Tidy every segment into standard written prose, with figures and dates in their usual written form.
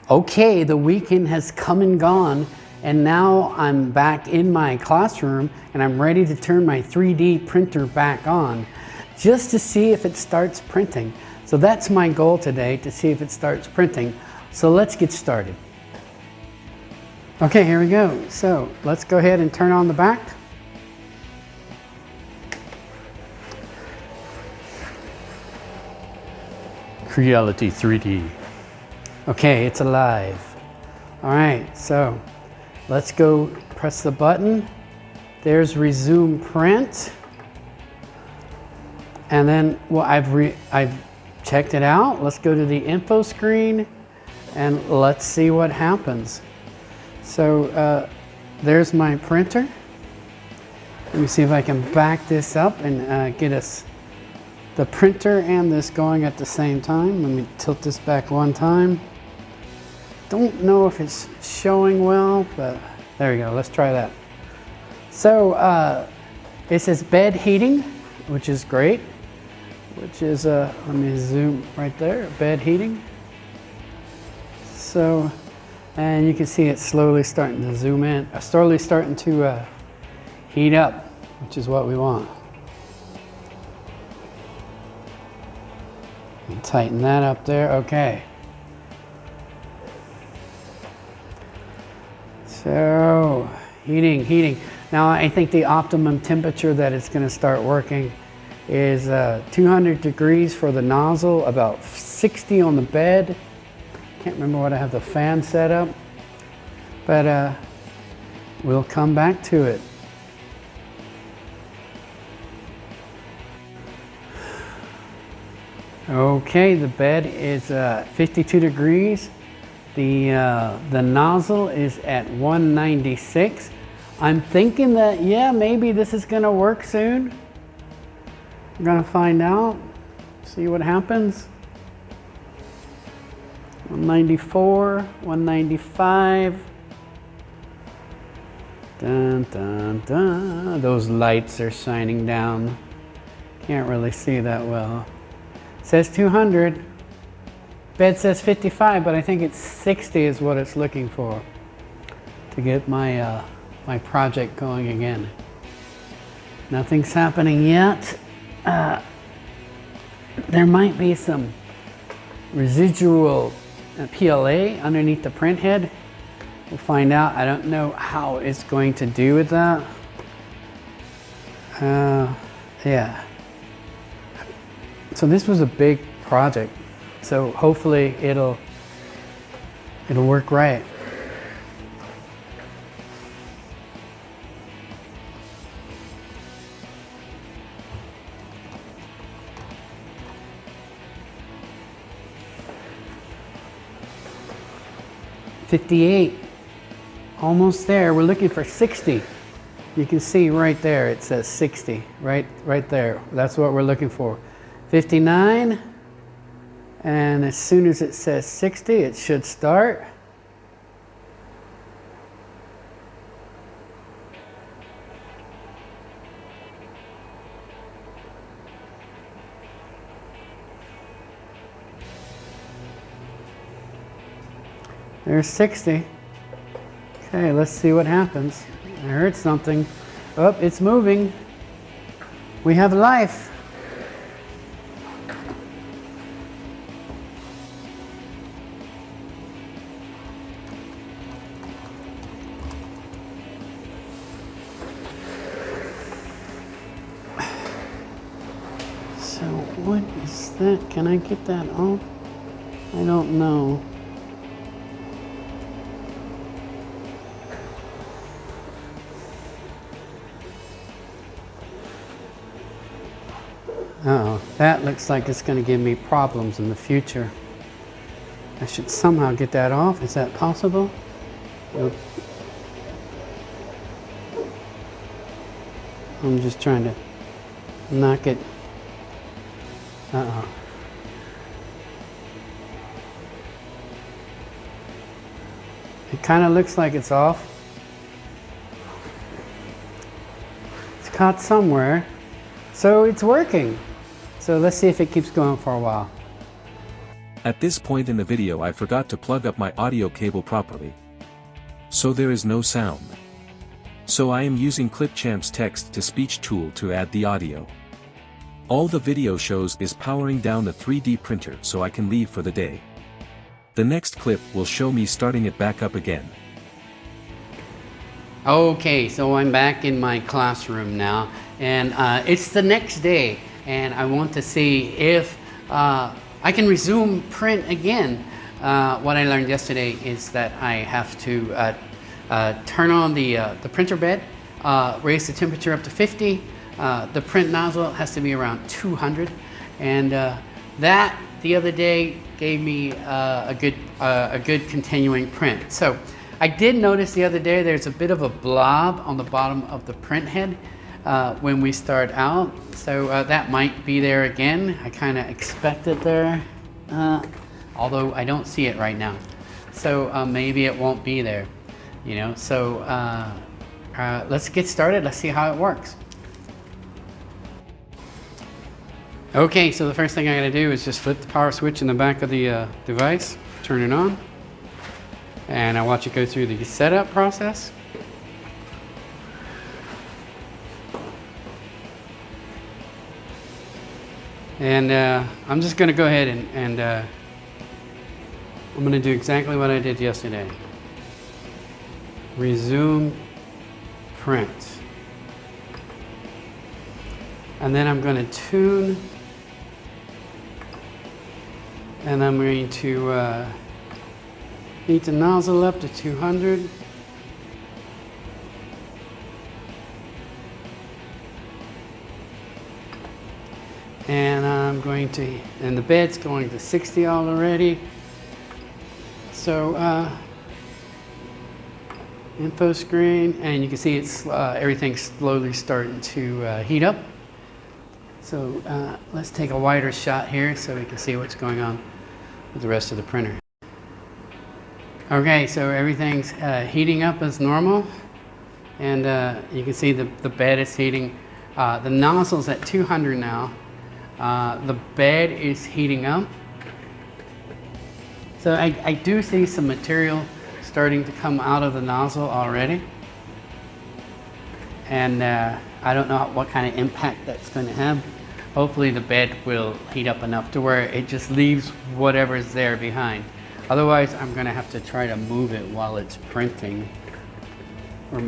Okay, the weekend has come and gone, and now I'm back in my classroom and I'm ready to turn my 3D printer back on just to see if it starts printing. So that's my goal today, to see if it starts printing. So let's get started. Okay, here we go. So let's go ahead and turn on the back. Creality 3D. Okay, it's alive. All right, so let's go press the button. There's resume print. And then, well, I've checked it out. Let's go to the info screen and let's see what happens. So there's my printer. Let me see if I can back this up and get us the printer and this going at the same time. Let me tilt this back one time. Don't know if it's showing well, but there we go. Let's try that. So it says bed heating, which is great. Which is, let me zoom right there, bed heating. So, and you can see it slowly starting to zoom in, slowly starting to heat up, which is what we want. And tighten that up there, okay. So, heating. Now I think the optimum temperature that it's going to start working is 200 degrees for the nozzle, about 60 on the bed. Can't remember what I have the fan set up, but we'll come back to it. Okay, the bed is 52 degrees. The nozzle is at 196. I'm thinking that, yeah, maybe this is gonna work soon. I'm gonna find out, see what happens. 194, 195. Dun, dun, dun. Those lights are shining down. Can't really see that well. It says 200. Bed says 55, but I think it's 60 is what it's looking for to get my my project going again. Nothing's happening yet. There might be some residual PLA underneath the print head. We'll find out. I don't know how it's going to do with that. Yeah. So this was a big project. So hopefully it'll work right. $58, almost there. We're looking for 60. You can see right there it says 60, right there. That's what we're looking for. 59. And as soon as it says 60, it should start. There's 60. Okay, let's see what happens. I heard something. Oh, it's moving. We have life. So what is that? Can I get that off? I don't know. Uh-oh, that looks like it's going to give me problems in the future. I should somehow get that off. Is that possible? Nope. I'm just trying to knock it. Uh-oh. It kind of looks like it's off. It's caught somewhere. So it's working. So let's see if it keeps going for a while. At this point in the video I forgot to plug up my audio cable properly. So there is no sound. So I am using Clipchamp's text-to-speech tool to add the audio. All the video shows is powering down the 3D printer so I can leave for the day. The next clip will show me starting it back up again. Okay, so I'm back in my classroom now, and it's the next day, and I want to see if I can resume print again. What I learned yesterday is that I have to turn on the printer bed, raise the temperature up to 50. The print nozzle has to be around 200, and that the other day gave me a good continuing print. So I did notice the other day there's a bit of a blob on the bottom of the print head when we start out, so that might be there again. I kind of expect it there, although I don't see it right now, so maybe it won't be there, you know. So let's get started. Let's see how it works. Okay, so the first thing I gotta do is just flip the power switch in the back of the device, turn it on, and I watch it go through the setup process. And I'm just gonna go ahead and I'm gonna do exactly what I did yesterday. Resume print. And then I'm gonna tune, and I'm going to heat the nozzle up to 200. And I'm going to, and the bed's going to 60 already. So info screen, and you can see it's everything's slowly starting to heat up. So let's take a wider shot here so we can see what's going on with the rest of the printer. Okay, so everything's heating up as normal, and you can see the bed is heating. The nozzle's at 200 now. The bed is heating up. So I do see some material starting to come out of the nozzle already. And I don't know what kind of impact that's going to have. Hopefully the bed will heat up enough to where it just leaves whatever's there behind. Otherwise, I'm going to have to try to move it while it's printing. Or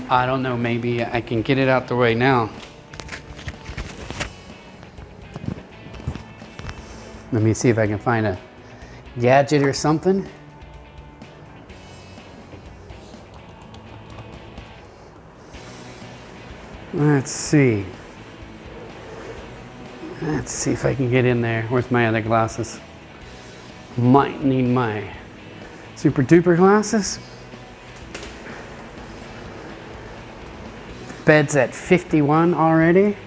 I don't know, maybe I can get it out the way now. Let me see if I can find a gadget or something. Let's see. Let's see if I can get in there. Where's my other glasses? Might need my super duper glasses. Bed's at 51 already.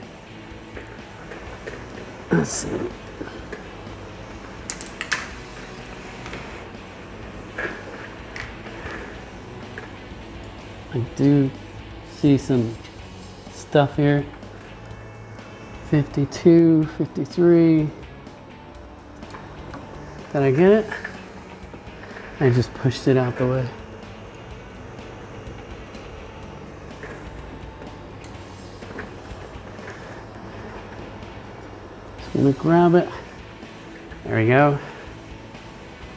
Let's see. I do see some stuff here. 52, 53. Did I get it? I just pushed it out the way. Just gonna grab it. There we go.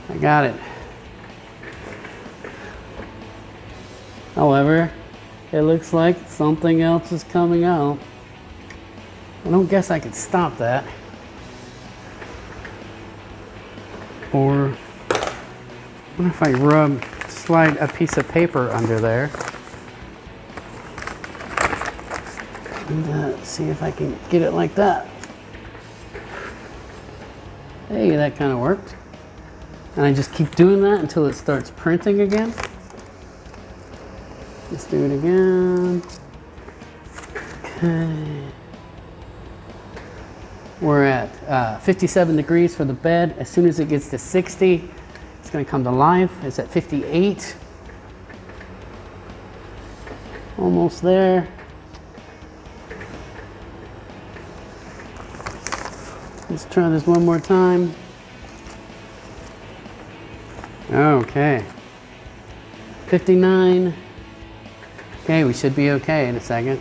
I got it. However, it looks like something else is coming out. I don't guess I could stop that. Or, what if I slide a piece of paper under there? And see if I can get it like that. Hey, that kind of worked. And I just keep doing that until it starts printing again. Let's do it again. Okay. We're at 57 degrees for the bed. As soon as it gets to 60, it's going to come to life. It's at 58. Almost there. Let's try this one more time. Okay. 59. Okay, we should be okay in a second.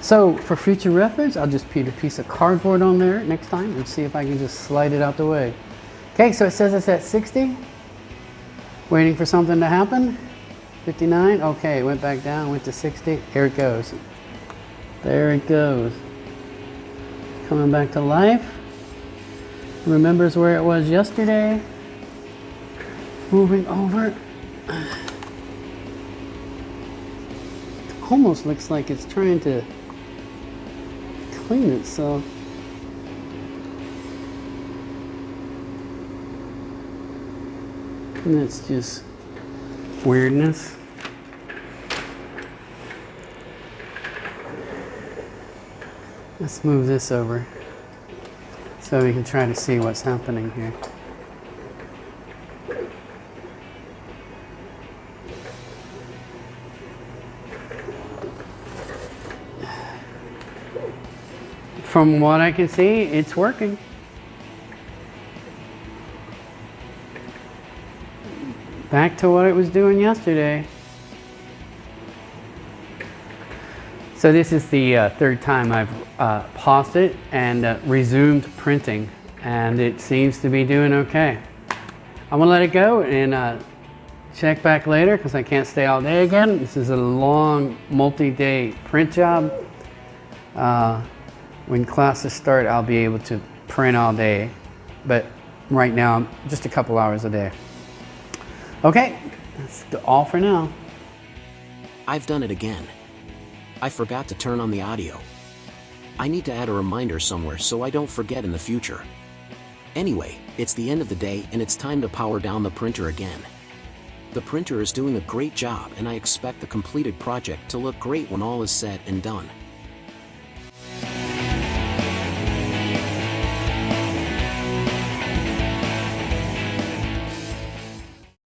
So for future reference, I'll just put a piece of cardboard on there next time and see if I can just slide it out the way. Okay, so it says it's at 60. Waiting for something to happen. 59. Okay, it went back down, went to 60. Here it goes. There it goes. Coming back to life. Remembers where it was yesterday. Moving over. Almost looks like it's trying to clean itself. And that's just weirdness. Let's move this over so we can try to see what's happening here. From what I can see, it's working. Back to what it was doing yesterday. So this is the third time I've paused it and resumed printing, and it seems to be doing okay. I'm gonna let it go and check back later because I can't stay all day again. This is a long multi-day print job. When classes start, I'll be able to print all day, but right now, just a couple hours a day. Okay, that's all for now. I've done it again. I forgot to turn on the audio. I need to add a reminder somewhere so I don't forget in the future. Anyway, it's the end of the day and it's time to power down the printer again. The printer is doing a great job and I expect the completed project to look great when all is said and done.